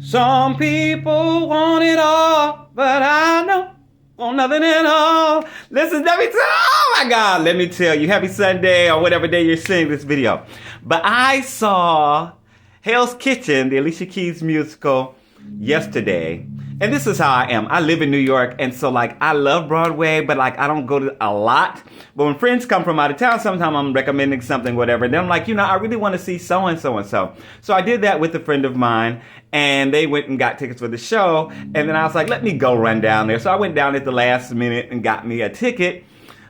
Some people want it all, but I know want nothing at all. Listen, let me tell oh my God, let me tell you, happy Sunday or whatever day you're seeing this video. But I saw Hell's Kitchen, the Alicia Keys musical, yesterday. And this is how I am. I live in New York, and so like I love Broadway, but like I don't go to a lot. But when friends come from out of town, sometimes I'm recommending something, whatever. And then I'm like, I really want to see so and so and so. So I did that with a friend of mine, and they went and got tickets for the show. And then I was like, let me go run down there. So I went down at the last minute and got me a ticket.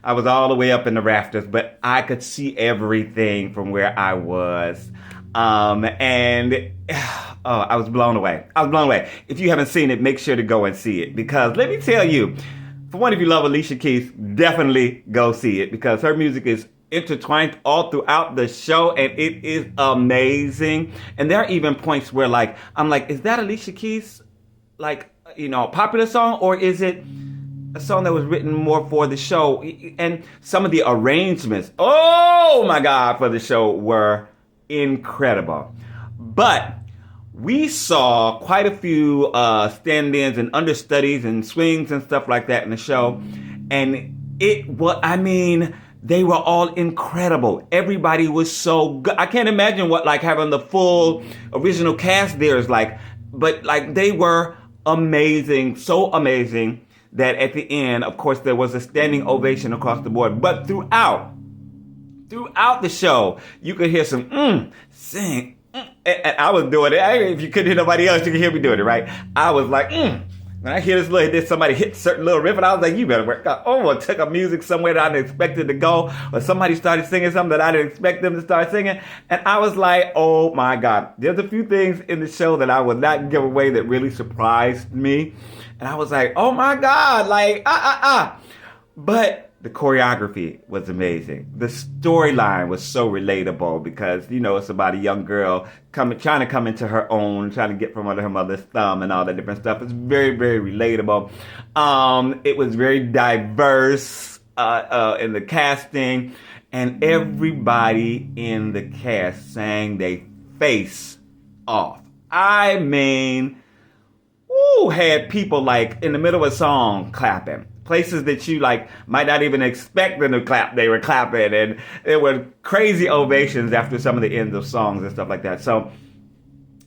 I was all the way up in the rafters, but I could see everything from where I was. I was blown away. I was blown away. If you haven't seen it, make sure to go and see it. Because let me tell you, for one, if you love Alicia Keys, definitely go see it. Because her music is intertwined all throughout the show, and it is amazing. And there are even points where I'm like, is that Alicia Keys, a popular song? Or is it a song that was written more for the show? And some of the arrangements, oh my God, for the show were incredible. But we saw quite a few stand-ins and understudies and swings and stuff like that in the show. And they were all incredible. Everybody was so good. I can't imagine what having the full original cast there is like. But they were amazing, so amazing that at the end, of course, there was a standing ovation across the board. But throughout the show, you could hear some sing. And I was doing it. If you couldn't hear nobody else, you could hear me doing it, right? I was like, When I hear somebody hit a certain little riff, and I was like, you better work out. Oh, I took a music somewhere that I didn't expect it to go, or somebody started singing something that I didn't expect them to start singing. And I was like, oh my God. There's a few things in the show that I would not give away that really surprised me. And I was like, oh my God, But the choreography was amazing. The storyline was so relatable because, it's about a young girl trying to come into her own, trying to get from under her mother's thumb and all that different stuff. It's very, very relatable. It was very diverse in the casting, and everybody in the cast sang their face off. I mean, had people in the middle of a song clapping. Places that you might not even expect them to clap, they were clapping, and there were crazy ovations after some of the ends of songs and stuff like that. So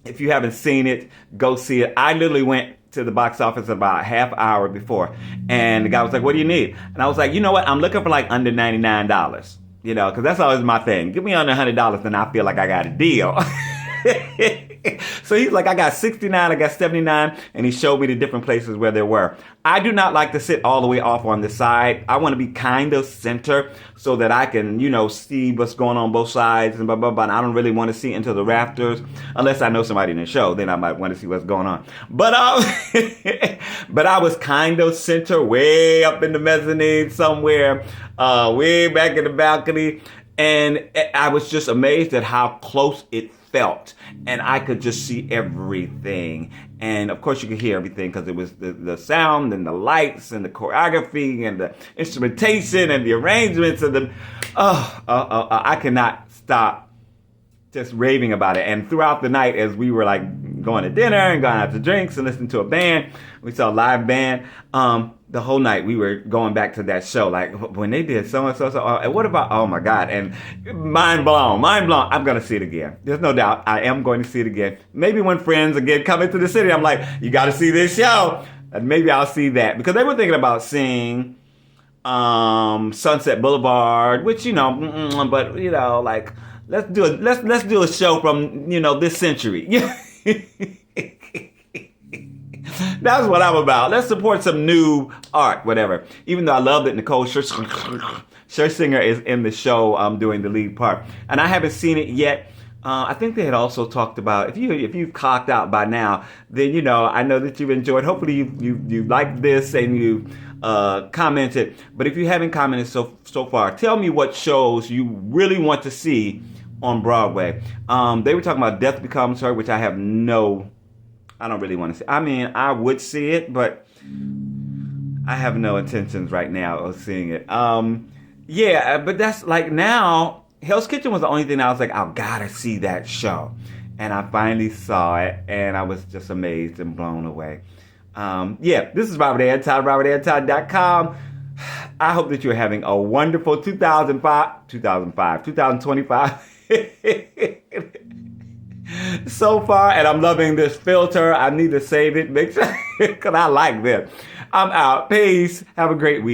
if you haven't seen it, go see it. I literally went to the box office about half hour before, and the guy was like, what do you need? And I was like, you know what? I'm looking for under $99, because that's always my thing. Give me under $100, then I feel like I got a deal. So he's like, I got 69, I got 79, and he showed me the different places where there were. I do not like to sit all the way off on the side. I want to be kind of center so that I can, see what's going on both sides and blah, blah, blah. And I don't really want to see into the rafters unless I know somebody in the show. Then I might want to see what's going on. But but I was kind of center, way up in the mezzanine somewhere, way back in the balcony. And I was just amazed at how close it felt, and I could just see everything. And of course you could hear everything because it was the sound and the lights and the choreography and the instrumentation and the arrangements and I cannot stop just raving about it. And throughout the night, as we were going to dinner and going out to drinks and listening to a band, we saw a live band. The whole night we were going back to that show, when they did so and so, and what about, oh my God, and mind blown. I'm going to see it again. There's no doubt I am going to see it again. Maybe when friends again come into the city, I'm like, you got to see this show. And maybe I'll see that, because they were thinking about seeing Sunset Boulevard, which, but let's do a show from, this century. That's what I'm about. Let's support some new art, whatever. Even though I love that Nicole Scherzinger is in the show doing the lead part. And I haven't seen it yet. I think they had also talked about, if you've clocked out by now, then, I know that you've enjoyed. Hopefully you liked this and you commented. But if you haven't commented so far, tell me what shows you really want to see on Broadway. They were talking about Death Becomes Her, which I don't really want to see. I mean, I would see it, but I have no intentions right now of seeing it. But that's now, Hell's Kitchen was the only thing I was like, I gotta see that show. and I finally saw it, and I was just amazed and blown away. Yeah, this is Robert Anton, robertanton.com. I hope that you're having a wonderful 2025 so far, and I'm loving this filter. I need to save it, make sure, because I like this. I'm out. Peace. Have a great week.